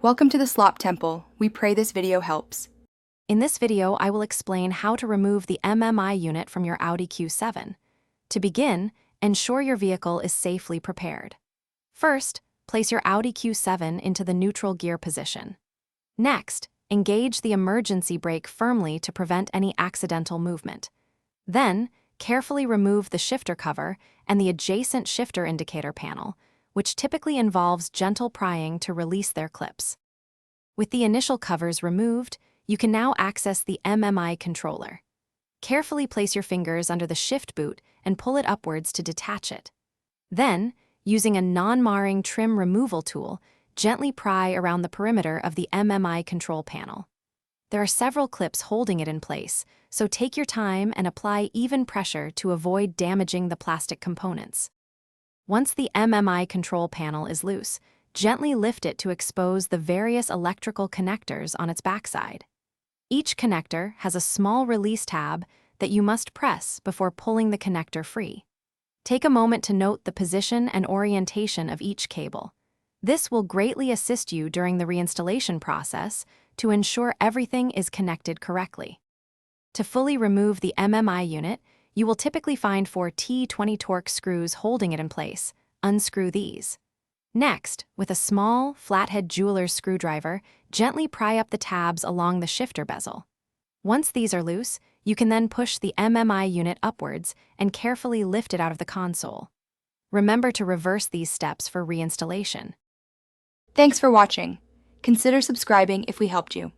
Welcome to the Slop Temple. We pray this video helps. In this video, I will explain how to remove the MMI unit from your Audi Q7. To begin, ensure your vehicle is safely prepared. First, place your Audi Q7 into the neutral gear position. Next, engage the emergency brake firmly to prevent any accidental movement. Then, carefully remove the shifter cover and the adjacent shifter indicator panel, which typically involves gentle prying to release their clips. With the initial covers removed, you can now access the MMI controller. Carefully place your fingers under the shift boot and pull it upwards to detach it. Then, using a non-marring trim removal tool, gently pry around the perimeter of the MMI control panel. There are several clips holding it in place, so take your time and apply even pressure to avoid damaging the plastic components. Once the MMI control panel is loose, gently lift it to expose the various electrical connectors on its backside. Each connector has a small release tab that you must press before pulling the connector free. Take a moment to note the position and orientation of each cable. This will greatly assist you during the reinstallation process to ensure everything is connected correctly. To fully remove the MMI unit, you will typically find 4 T20 Torx screws holding it in place. Unscrew these. Next, with a small, flathead jeweler's screwdriver, gently pry up the tabs along the shifter bezel. Once these are loose, you can then push the MMI unit upwards and carefully lift it out of the console. Remember to reverse these steps for reinstallation. Thanks for watching. Consider subscribing if we helped you.